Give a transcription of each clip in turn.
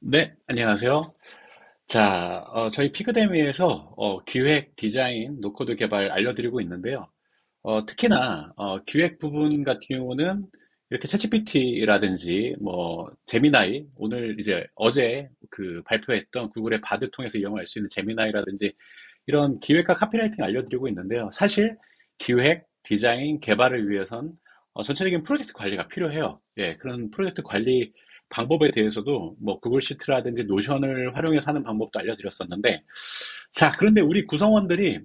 네, 안녕하세요. 자, 저희 피그데미에서 기획, 디자인, 노코드 개발 알려드리고 있는데요. 특히나 기획 부분 같은 경우는 이렇게 챗GPT라든지 뭐 제미나이, 오늘 이제 어제 그 발표했던 구글의 바드 통해서 이용할 수 있는 제미나이라든지 이런 기획과 카피라이팅 알려드리고 있는데요. 사실 기획, 디자인, 개발을 위해선 전체적인 프로젝트 관리가 필요해요. 예, 그런 프로젝트 관리 방법에 대해서도 뭐 구글 시트라든지 노션을 활용해서 하는 방법도 알려드렸었는데, 자, 그런데 우리 구성원들이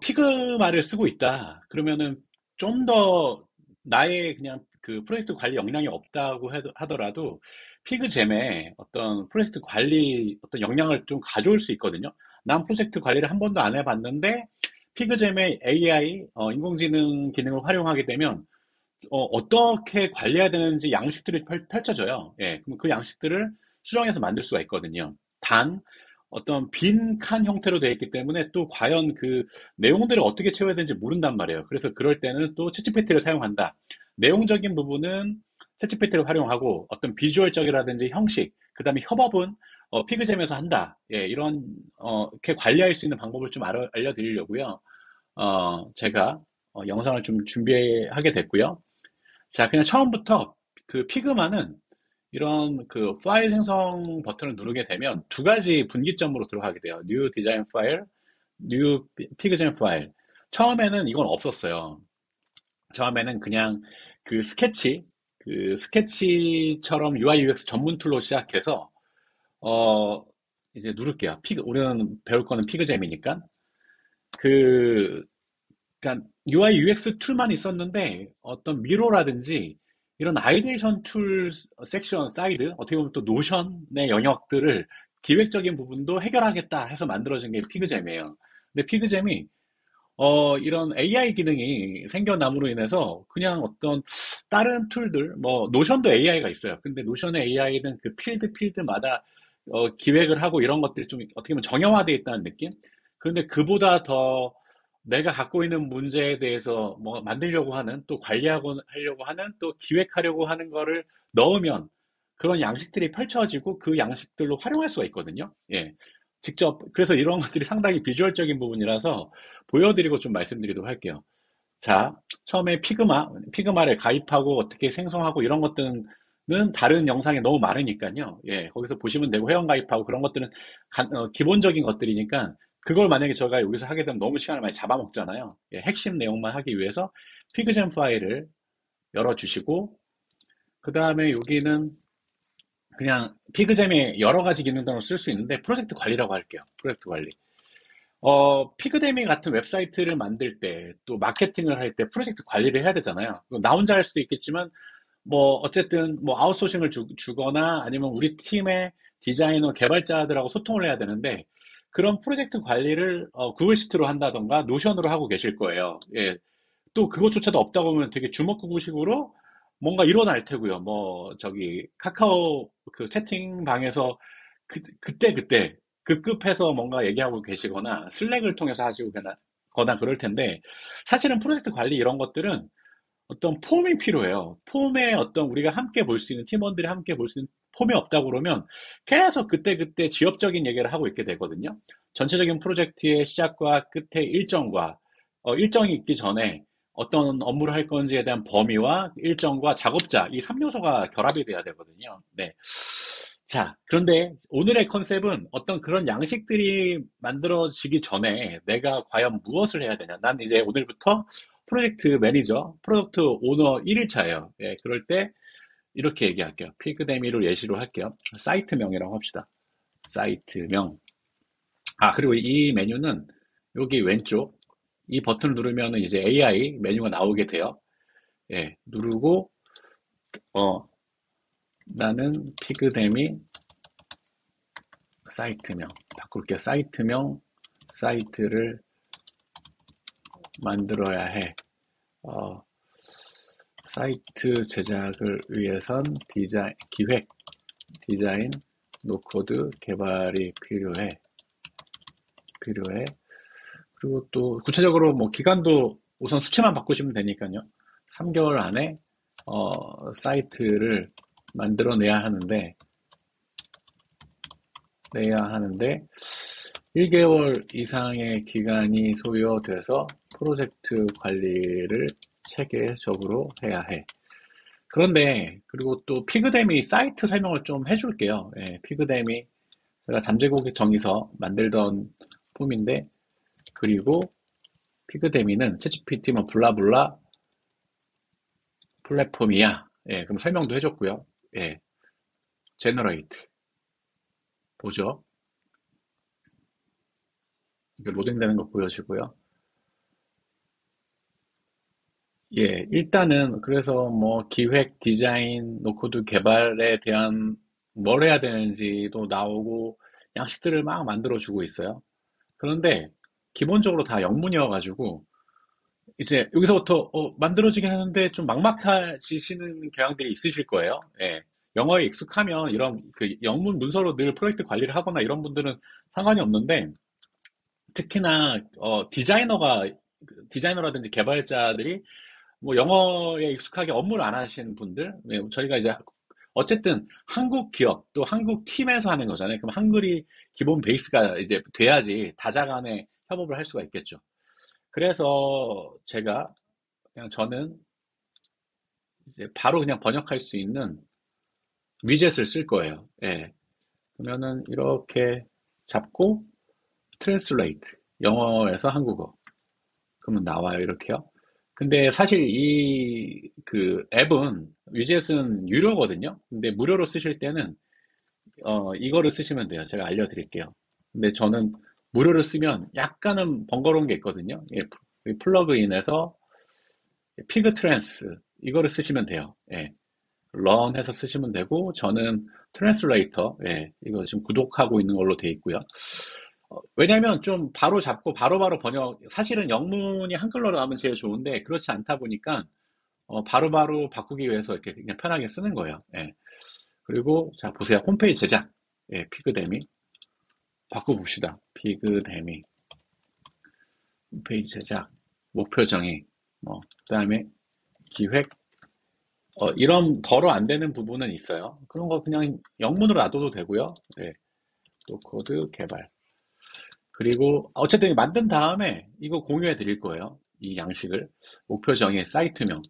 피그마를 쓰고 있다. 그러면은 좀 더 나의 그냥 그 프로젝트 관리 역량이 없다고 하더라도 피그잼에 어떤 프로젝트 관리 어떤 역량을 좀 가져올 수 있거든요. 난 프로젝트 관리를 한 번도 안 해봤는데 피그잼의 AI, 인공지능 기능을 활용하게 되면 떻게 관리해야 되는지 양식들이 펼쳐져요. 예, 그럼 그 양식들을 수정해서 만들 수가 있거든요. 단, 어떤 빈 칸 형태로 되어 있기 때문에 또 과연 그 내용들을 어떻게 채워야 되는지 모른단 말이에요. 그래서 그럴 때는 또 챗GPT를 사용한다. 내용적인 부분은 챗GPT를 활용하고 어떤 비주얼적이라든지 형식, 그 다음에 협업은 피그잼에서 한다. 예, 이런, 이렇게 관리할 수 있는 방법을 좀 알려드리려고요. 제가 영상을 좀 준비하게 됐고요. 자, 그냥 처음부터 그 피그마는 이런 그 파일 생성 버튼을 누르게 되면 두 가지 분기점으로 들어가게 돼요. New Design File, New Pigem File. 처음에는 이건 없었어요. 처음에는 그냥 그 스케치처럼 UI UX 전문 툴로 시작해서 어 이제 누를게요. 우리는 배울 거는 피그잼이니까 그 그러니까 UI UX 툴만 있었는데 어떤 미로라든지 이런 아이데이션 툴 섹션 사이드 어떻게 보면 또 노션의 영역들을 기획적인 부분도 해결하겠다 해서 만들어진 게 피그잼이에요. 근데 피그잼이 이런 AI 기능이 생겨남으로 인해서 그냥 어떤 다른 툴들 뭐 노션도 AI가 있어요. 근데 노션의 AI는 그 필드마다 기획을 하고 이런 것들이 좀 어떻게 보면 정형화되어 있다는 느낌? 그런데 그보다 더 내가 갖고 있는 문제에 대해서 뭐 만들려고 하는 또 관리하고 하려고 하는 또 기획하려고 하는 거를 넣으면 그런 양식들이 펼쳐지고 그 양식들로 활용할 수가 있거든요. 예. 직접 그래서 이런 것들이 상당히 비주얼적인 부분이라서 보여드리고 좀 말씀드리도록 할게요. 자, 처음에 피그마를 가입하고 어떻게 생성하고 이런 것들은 다른 영상에 너무 많으니까요. 예, 거기서 보시면 되고 회원 가입하고 그런 것들은 기본적인 것들이니까 그걸 만약에 제가 여기서 하게 되면 너무 시간을 많이 잡아먹잖아요. 예, 핵심 내용만 하기 위해서 피그젠 파일을 열어주시고 그 다음에 여기는 그냥 피그잼의 여러 가지 기능들을 쓸 수 있는데 프로젝트 관리라고 할게요. 프로젝트 관리. 피그데미 같은 웹사이트를 만들 때, 또 마케팅을 할 때 프로젝트 관리를 해야 되잖아요. 나 혼자 할 수도 있겠지만, 뭐, 어쨌든, 뭐, 아웃소싱을 주거나 아니면 우리 팀의 디자이너, 개발자들하고 소통을 해야 되는데, 그런 프로젝트 관리를 구글 시트로 한다던가 노션으로 하고 계실 거예요. 예. 또 그것조차도 없다고 하면 되게 주먹구구식으로 뭔가 일어날 테고요. 뭐, 저기, 카카오 그 채팅방에서 그때 급급해서 뭔가 얘기하고 계시거나 슬랙을 통해서 하시고 거나 그럴 텐데 사실은 프로젝트 관리 이런 것들은 어떤 폼이 필요해요. 폼에 어떤 우리가 함께 볼 수 있는 팀원들이 함께 볼 수 있는 폼이 없다고 그러면 계속 그때 지엽적인 얘기를 하고 있게 되거든요. 전체적인 프로젝트의 시작과 끝의 일정과 일정이 있기 전에 어떤 업무를 할 건지에 대한 범위와 일정과 작업자 이 3요소가 결합이 돼야 되거든요. 네. 자, 그런데 오늘의 컨셉은 어떤 그런 양식들이 만들어지기 전에 내가 과연 무엇을 해야 되냐. 난 이제 오늘부터 프로젝트 매니저, 프로덕트 오너 1일차예요. 예, 그럴 때 이렇게 얘기할게요. 피그데미를 예시로 할게요. 사이트명이라고 합시다. 사이트명. 아, 그리고 이 메뉴는 여기 왼쪽 이 버튼을 누르면 이제 AI 메뉴가 나오게 돼요. 예, 누르고 어, 나는 피그데미 사이트명 바꿀게요. 사이트명 사이트를 만들어야 해. 어, 사이트 제작을 위해선 기획, 디자인, 노코드 개발이 필요해. 그리고 또 구체적으로 뭐 기간도 우선 수치만 바꾸시면 되니까요. 3개월 안에 사이트를 만들어내야 하는데 내야 하는데 1개월 이상의 기간이 소요돼서 프로젝트 관리를 체계적으로 해야 해. 그런데 그리고 또 피그데미 사이트 설명을 좀 해줄게요. 예, 피그데미 제가 잠재고객 정의서 만들던 폼인데 그리고 피그데미는 챗GPT 뭐 블라블라 플랫폼이야. 예, 그럼 설명도 해줬고요. 예, 제너레이트 보죠. 이게 로딩되는 거 보여지고요. 예, 일단은 그래서 뭐 기획, 디자인, 노코드 개발에 대한 뭘 해야 되는지도 나오고 양식들을 막 만들어주고 있어요. 그런데 기본적으로 다 영문이어가지고 이제 여기서부터 만들어지긴 하는데 좀 막막해지시는 경향들이 있으실 거예요. 예. 영어에 익숙하면 이런 그 영문 문서로 늘 프로젝트 관리를 하거나 이런 분들은 상관이 없는데 특히나 디자이너라든지 개발자들이 뭐 영어에 익숙하게 업무를 안 하시는 분들, 예, 저희가 이제 어쨌든 한국 기업 또 한국 팀에서 하는 거잖아요. 그럼 한글이 기본 베이스가 이제 돼야지 다자 간에 협업을 할 수가 있겠죠. 그래서 제가 그냥 저는 이제 바로 그냥 번역할 수 있는 위젯을 쓸 거예요. 예. 그러면은 이렇게 잡고 트랜슬레이트 영어에서 한국어 그러면 나와요. 이렇게요. 근데 사실 이 그 앱은 위젯은 유료거든요. 근데 무료로 쓰실 때는 이거를 쓰시면 돼요. 제가 알려드릴게요. 근데 저는 무료를 쓰면 약간은 번거로운 게 있거든요. 예, 이 플러그인에서 피그 트랜스 이거를 쓰시면 돼요. 예, 런 해서 쓰시면 되고 저는 트랜슬레이터 예, 이거 지금 구독하고 있는 걸로 돼 있고요. 왜냐면 좀 바로 잡고 바로바로 번역 사실은 영문이 한글로 나오면 제일 좋은데 그렇지 않다 보니까 바로바로 바꾸기 위해서 이렇게 그냥 편하게 쓰는 거예요. 예. 그리고 자 보세요. 홈페이지 제작. 예, 피그데미 바꿔봅시다. 피그데미 홈페이지 제작 목표 정의 그다음에 기획 이런 더러 안 되는 부분은 있어요. 그런 거 그냥 영문으로 놔둬도 되고요. 예, 또 코드 개발. 그리고 어쨌든 만든 다음에 이거 공유해 드릴 거예요. 이 양식을 목표 정의 사이트명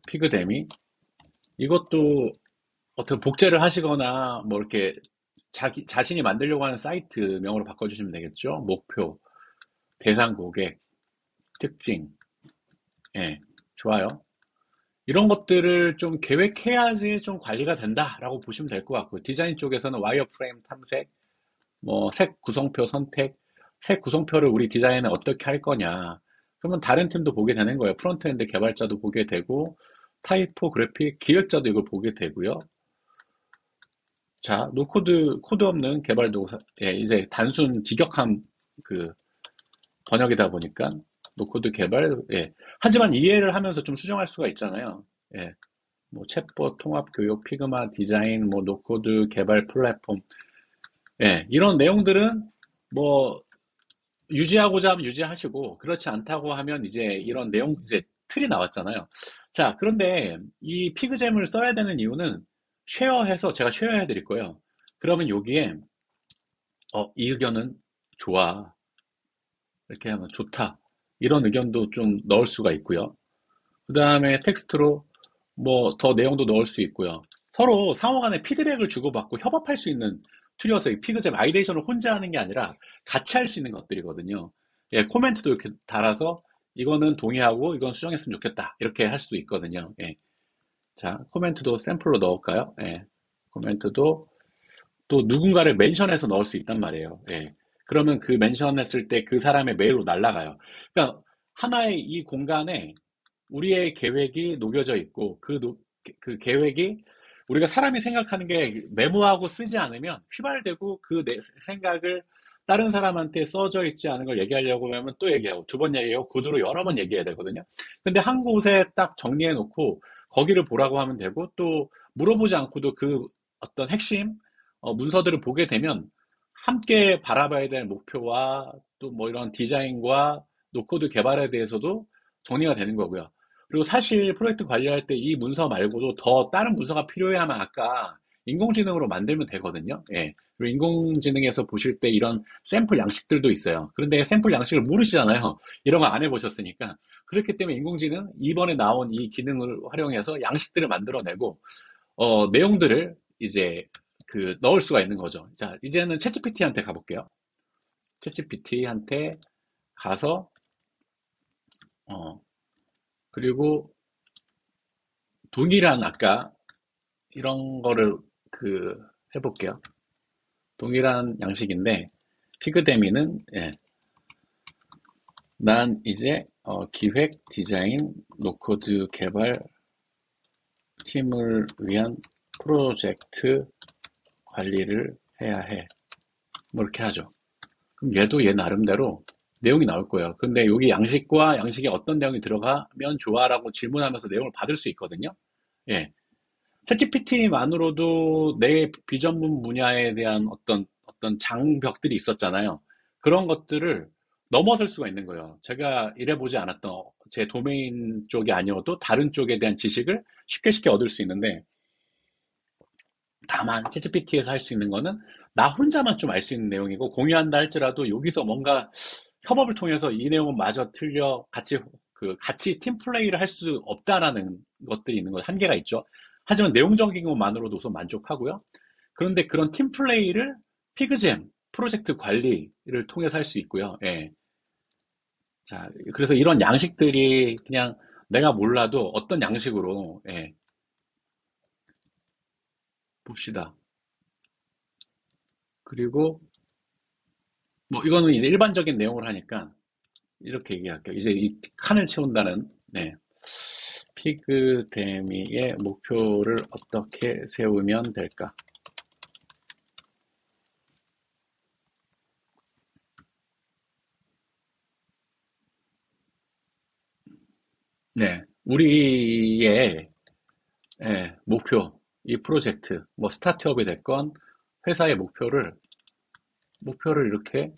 피그데미 이것도 어떻게 복제를 하시거나 뭐 이렇게 자신이 만들려고 하는 사이트명으로 바꿔주시면 되겠죠. 목표, 대상 고객, 특징, 예, 좋아요. 이런 것들을 좀 계획해야지 좀 관리가 된다라고 보시면 될 것 같고요. 디자인 쪽에서는 와이어프레임 탐색, 뭐 색 구성표 선택, 색 구성표를 우리 디자인에 어떻게 할 거냐. 그러면 다른 팀도 보게 되는 거예요. 프론트엔드 개발자도 보게 되고, 타이포그래픽 기획자도 이걸 보게 되고요. 자, 코드 없는 개발도, 예, 이제 단순 직역한 그 번역이다 보니까, 노코드 개발, 예. 하지만 이해를 하면서 좀 수정할 수가 있잖아요. 예. 뭐, 챗봇, 통합 교육, 피그마, 디자인, 뭐, 노코드 개발 플랫폼. 예. 이런 내용들은 뭐, 유지하고자 하면 유지하시고, 그렇지 않다고 하면 이제 이런 내용, 이제 틀이 나왔잖아요. 자, 그런데 이 피그잼을 써야 되는 이유는 쉐어해서 제가 쉐어해 드릴 거예요. 그러면 여기에, 이 의견은 좋아. 이렇게 하면 좋다. 이런 의견도 좀 넣을 수가 있고요. 그 다음에 텍스트로 뭐 더 내용도 넣을 수 있고요. 서로 상호 간에 피드백을 주고받고 협업할 수 있는 툴이어서 이 피그잼 아이데이션을 혼자 하는 게 아니라 같이 할 수 있는 것들이거든요. 예, 코멘트도 이렇게 달아서 이거는 동의하고 이건 수정했으면 좋겠다. 이렇게 할 수 있거든요. 예. 자, 코멘트도 샘플로 넣을까요? 예. 코멘트도 또 누군가를 멘션해서 넣을 수 있단 말이에요. 예. 그러면 그 멘션했을 때 그 사람의 메일로 날아가요. 그러니까 하나의 이 공간에 우리의 계획이 녹여져 있고 그 계획이 우리가 사람이 생각하는 게 메모하고 쓰지 않으면 휘발되고 그 생각을 다른 사람한테 써져 있지 않은 걸 얘기하려고 하면 또 얘기하고 두 번 얘기하고 구두로 여러 번 얘기해야 되거든요. 근데 한 곳에 딱 정리해 놓고 거기를 보라고 하면 되고 또 물어보지 않고도 그 어떤 핵심 문서들을 보게 되면 함께 바라봐야 될 목표와 또 뭐 이런 디자인과 노코드 개발에 대해서도 정리가 되는 거고요. 그리고 사실 프로젝트 관리할 때 이 문서 말고도 더 다른 문서가 필요해 하면 아까 인공지능으로 만들면 되거든요. 예. 그리고 인공지능에서 보실 때 이런 샘플 양식들도 있어요. 그런데 샘플 양식을 모르시잖아요. 이런 거 안 해보셨으니까. 그렇기 때문에 인공지능 이번에 나온 이 기능을 활용해서 양식들을 만들어내고 내용들을 이제 그 넣을 수가 있는 거죠. 자, 이제는 챗GPT한테 가볼게요. 챗GPT한테 가서 어, 그리고 동일한 아까 이런 거를 그 해볼게요. 동일한 양식인데 피그데미는 예, 난 이제 기획, 디자인, 노코드 개발 팀을 위한 프로젝트 관리를 해야 해. 뭐 이렇게 하죠. 그럼 얘도 얘 나름대로 내용이 나올 거예요. 근데 여기 양식과 양식에 어떤 내용이 들어가면 좋아라고 질문하면서 내용을 받을 수 있거든요. 예. 챗GPT만으로도 내 비전문 분야에 대한 어떤 장벽들이 있었잖아요. 그런 것들을 넘어설 수가 있는 거예요. 제가 일해보지 않았던 제 도메인 쪽이 아니어도 다른 쪽에 대한 지식을 쉽게 얻을 수 있는데, 다만 챗GPT에서 할 수 있는 거는 나 혼자만 좀 알 수 있는 내용이고, 공유한다 할지라도 여기서 뭔가 협업을 통해서 이 내용은 마저 틀려 같이 팀 플레이를 할 수 없다라는 것들이 있는 거예요. 한계가 있죠. 하지만 내용적인 것만으로도 우선 만족하고요. 그런데 그런 팀 플레이를 피그잼 프로젝트 관리를 통해서 할 수 있고요. 예. 자, 그래서 이런 양식들이 그냥 내가 몰라도 어떤 양식으로 예, 봅시다. 그리고 뭐 이거는 이제 일반적인 내용을 하니까 이렇게 얘기할게요. 이제 이 칸을 채운다는 네. 피그데미의 목표를 어떻게 세우면 될까? 네. 우리의 목표, 이 프로젝트, 뭐 스타트업이 됐건 회사의 목표를 이렇게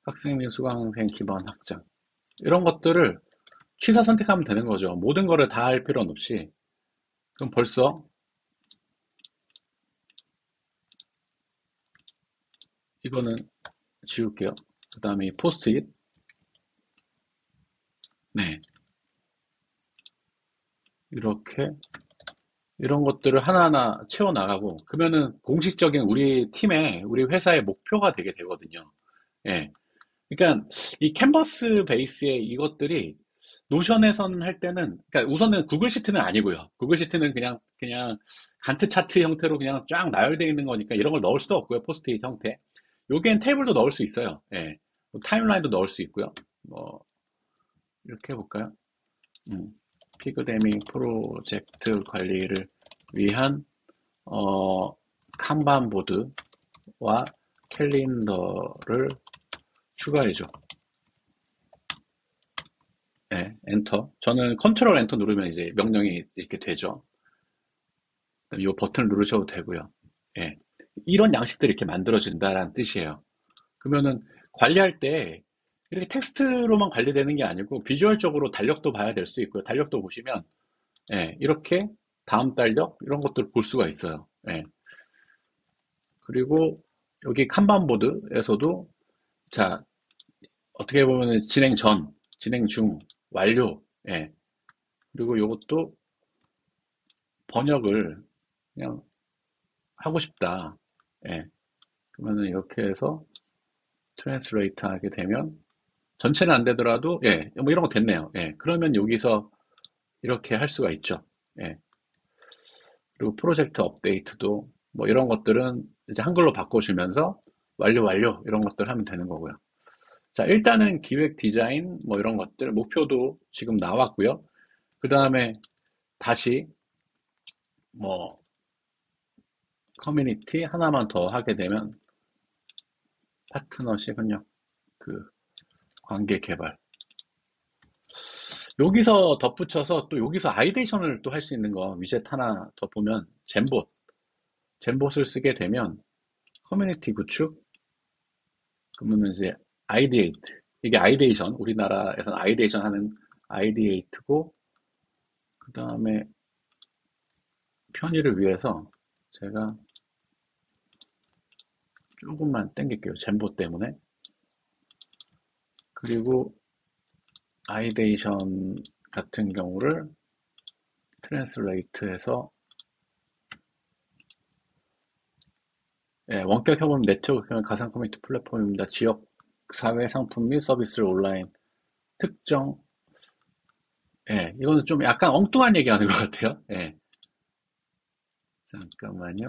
학생 및 수강생 기반 확장. 이런 것들을 취사 선택하면 되는 거죠. 모든 거를 다 할 필요는 없이. 그럼 벌써 이거는 지울게요. 그 다음에 이 포스트잇. 네. 이렇게 이런 것들을 하나하나 채워나가고 그러면은 공식적인 우리 팀의 우리 회사의 목표가 되게 되거든요. 예. 그러니까 이 캔버스 베이스의 이것들이 노션에선 할 때는 그러니까 우선은 구글 시트는 아니고요. 구글 시트는 그냥 간트 차트 형태로 그냥 쫙 나열되어 있는 거니까 이런 걸 넣을 수도 없고요. 포스트잇 형태. 여기엔 테이블도 넣을 수 있어요. 예. 뭐 타임라인도 넣을 수 있고요. 뭐 이렇게 해볼까요? 음. 피그데믹 프로젝트 관리를 위한 어, 칸반 보드와 캘린더를 추가해줘. 네, 엔터. 저는 컨트롤 엔터 누르면 이제 명령이 이렇게 되죠. 이 버튼을 누르셔도 되고요. 예. 이런 양식들이 이렇게 만들어진다라는 뜻이에요. 그러면은 관리할 때 이렇게 텍스트로만 관리되는 게 아니고 비주얼적으로 달력도 봐야 될 수 있고요. 달력도 보시면 이렇게 다음 달력 이런 것들을 볼 수가 있어요. 예. 그리고 여기 칸반보드에서도 자, 어떻게 보면 진행 전, 진행 중, 완료. 예. 그리고 이것도 번역을 그냥 하고 싶다. 예. 그러면은 이렇게 해서 트랜스레이트 하게 되면 전체는 안 되더라도 뭐 이런 거 됐네요. 예. 그러면 여기서 이렇게 할 수가 있죠. 예. 그리고 프로젝트 업데이트도 뭐 이런 것들은 이제 한글로 바꿔주면서 완료 이런 것들 하면 되는 거고요. 자, 일단은 기획 디자인 뭐 이런 것들 목표도 지금 나왔고요. 그 다음에 다시 뭐 커뮤니티 하나만 더 하게 되면 파트너십 협력 그 관계 개발 여기서 덧붙여서 또 여기서 아이데이션을 또 할 수 있는 거 위젯 하나 더 보면 젠봇을 쓰게 되면 커뮤니티 구축 그러면 이제 아이디에이트 이게 아이데이션 우리나라에서는 아이데이션 하는 아이디에이트고 그 다음에 편의를 위해서 제가 조금만 땡길게요. 젠보 때문에. 그리고 아이데이션 같은 경우를 트랜슬레이트해서 예, 원격 협업 네트워크 가상 커뮤니티 플랫폼입니다. 지역 사회 상품 및 서비스를 온라인 특정 예, 이거는 좀 약간 엉뚱한 얘기하는 것 같아요. 예, 잠깐만요.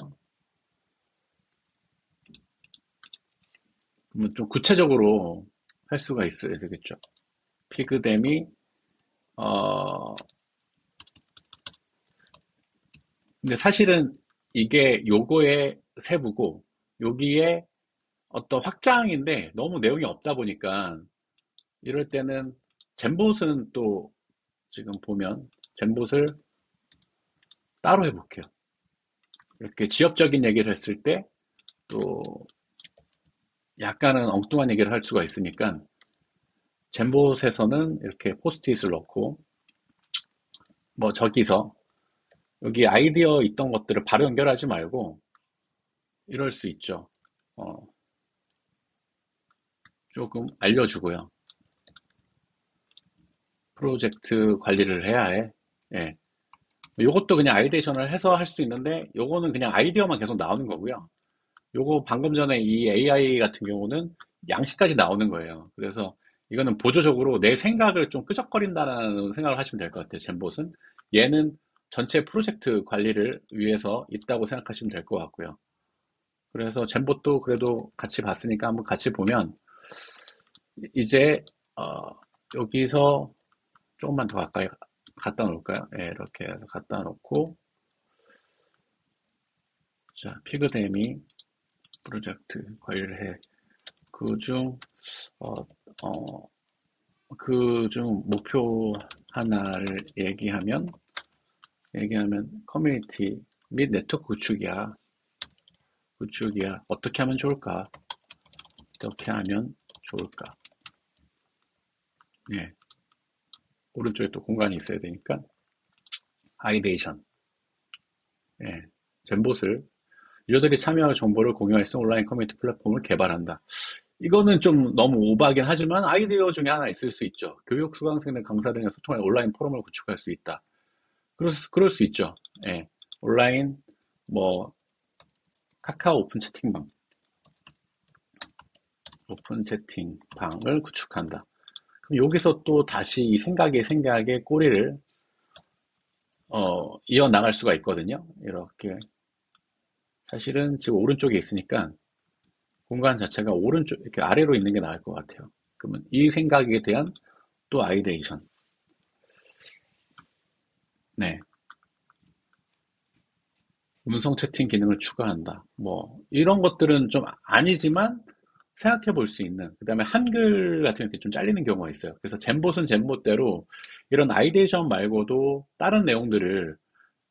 그러면 좀 구체적으로 할 수가 있어야 되겠죠. 피그댐이 어 근데 사실은 이게 요거의 세부고 여기에 어떤 확장인데 너무 내용이 없다 보니까 이럴 때는 젠봇은 또 지금 보면 젠봇을 따로 해볼게요. 이렇게 지역적인 얘기를 했을 때 또 약간은 엉뚱한 얘기를 할 수가 있으니까 젠봇에서는 이렇게 포스트잇을 넣고 뭐 저기서 여기 아이디어 있던 것들을 바로 연결하지 말고 이럴 수 있죠. 어, 조금 알려주고요. 프로젝트 관리를 해야 해. 예. 요것도 그냥 아이데이션을 해서 할 수도 있는데 요거는 그냥 아이디어만 계속 나오는 거고요. 요거 방금 전에 이 AI 같은 경우는 양식까지 나오는 거예요. 그래서 이거는 보조적으로 내 생각을 좀 끄적거린다는 생각을 하시면 될 것 같아요. 젠봇은. 얘는 전체 프로젝트 관리를 위해서 있다고 생각하시면 될 것 같고요. 그래서 젠봇도 그래도 같이 봤으니까 한번 같이 보면 이제 여기서 조금만 더 가까이 갖다 놓을까요? 예, 이렇게 해서 갖다 놓고 자, 피그데미 프로젝트 관리를 해. 그중 어, 어, 그중 목표 하나를 얘기하면 커뮤니티 및 네트워크 구축이야. 어떻게 하면 좋을까? 어떻게 하면 좋을까? 예, 오른쪽에 또 공간이 있어야 되니까 아이데이션. 예, 젠봇을 유저들이 참여할 정보를 공유할 수 있는 온라인 커뮤니티 플랫폼을 개발한다. 이거는 좀 너무 오버하긴 하지만 아이디어 중에 하나 있을 수 있죠. 교육 수강생들 강사 등의 소통할 온라인 포럼을 구축할 수 있다. 그럴 수 있죠. 예. 온라인 뭐 카카오 오픈 채팅방을 구축한다. 그럼 여기서 또 다시 이 생각에 꼬리를 이어 나갈 수가 있거든요. 이렇게 사실은 지금 오른쪽에 있으니까 공간 자체가 오른쪽 이렇게 아래로 있는 게 나을 것 같아요. 그러면 이 생각에 대한 또 아이데이션. 네. 음성 채팅 기능을 추가한다. 뭐 이런 것들은 좀 아니지만 생각해 볼 수 있는. 그다음에 한글 같은 게 좀 잘리는 경우가 있어요. 그래서 젠봇은 젠봇대로 이런 아이데이션 말고도 다른 내용들을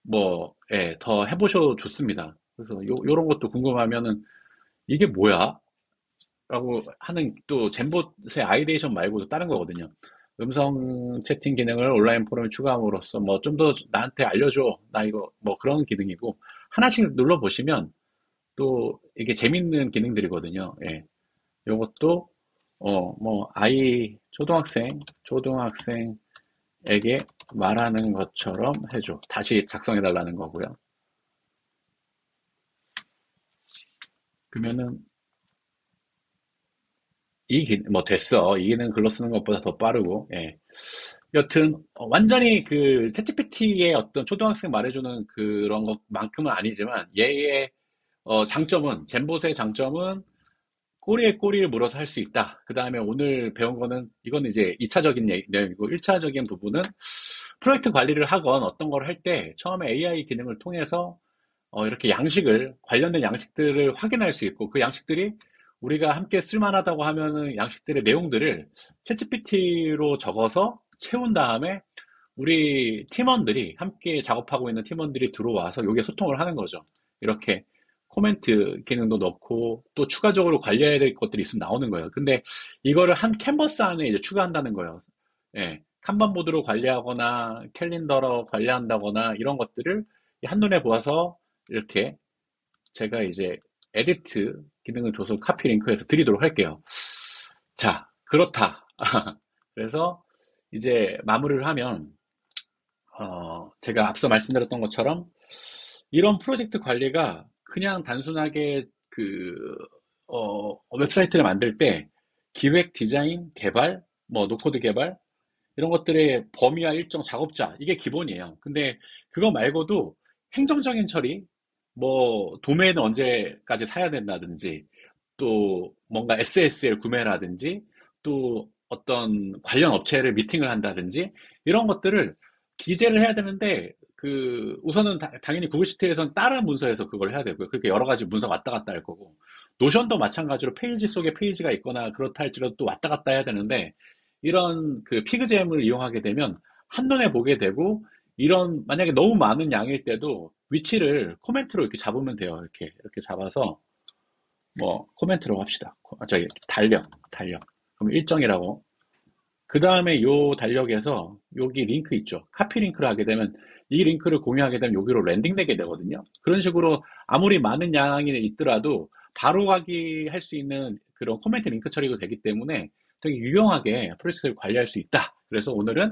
뭐, 예, 더 해보셔도 좋습니다. 그래서 요런 것도 궁금하면은 이게 뭐야? 라고 하는 또 젠봇의 아이데이션 말고도 다른 거거든요. 음성 채팅 기능을 온라인 포럼에 추가함으로써 뭐 좀 더 나한테 알려줘. 나 이거 뭐 그런 기능이고 하나씩 눌러보시면 또 이게 재밌는 기능들이거든요. 예. 요것도 뭐 초등학생에게 말하는 것처럼 해줘. 다시 작성해 달라는 거고요. 그러면은 뭐 됐어. 이 기능 글로 쓰는 것보다 더 빠르고, 예. 여튼, 완전히 그, 챗GPT의 어떤 초등학생 말해주는 그런 것만큼은 아니지만, 얘의, 장점은, 젠봇의 장점은 꼬리에 꼬리를 물어서 할 수 있다. 그 다음에 오늘 배운 거는, 이건 이제 2차적인 내용이고, 1차적인 부분은 프로젝트 관리를 하건 어떤 걸 할 때, 처음에 AI 기능을 통해서 이렇게 관련된 양식들을 확인할 수 있고, 그 양식들이 우리가 함께 쓸만하다고 하면은 양식들의 내용들을 챗GPT로 적어서 채운 다음에 우리 팀원들이 함께 작업하고 있는 팀원들이 들어와서 여기에 소통을 하는 거죠. 이렇게 코멘트 기능도 넣고 또 추가적으로 관리해야 될 것들이 있으면 나오는 거예요. 근데 이거를 한 캔버스 안에 이제 추가한다는 거예요. 예. 칸반 보드로 관리하거나 캘린더로 관리한다거나 이런 것들을 한눈에 보아서 이렇게 제가 이제 에디트 기능을 줘서 카피 링크해서 드리도록 할게요. 자, 그렇다. 그래서 이제 마무리를 하면, 제가 앞서 말씀드렸던 것처럼 이런 프로젝트 관리가 그냥 단순하게 웹사이트를 만들 때 기획, 디자인, 개발, 뭐 노코드 개발 이런 것들의 범위와 일정 작업자 이게 기본이에요. 근데 그거 말고도 행정적인 처리, 뭐 도메인은 언제까지 사야 된다든지 또 뭔가 SSL 구매라든지 또 어떤 관련 업체를 미팅을 한다든지 이런 것들을 기재를 해야 되는데 우선은 당연히 구글 시트에서는 다른 문서에서 그걸 해야 되고요. 그렇게 여러 가지 문서 왔다 갔다 할 거고 노션도 마찬가지로 페이지 속에 페이지가 있거나 그렇다 할지라도 또 왔다 갔다 해야 되는데 이런 피그잼을 이용하게 되면 한눈에 보게 되고 이런 만약에 너무 많은 양일 때도 위치를 코멘트로 이렇게 잡으면 돼요. 이렇게 잡아서 뭐 코멘트로 합시다. 저기 달력. 그럼 일정이라고. 그 다음에 요 달력에서 여기 링크 있죠. 카피 링크를 하게 되면 이 링크를 공유하게 되면 여기로 랜딩 되게 되거든요. 그런 식으로 아무리 많은 양이 있더라도 바로 가기 할 수 있는 그런 코멘트 링크 처리도 되기 때문에 되게 유용하게 프로젝트를 관리할 수 있다. 그래서 오늘은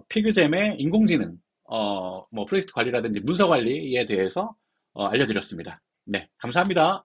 피그잼의 인공지능 뭐 프로젝트 관리라든지 문서 관리에 대해서 알려드렸습니다. 네, 감사합니다.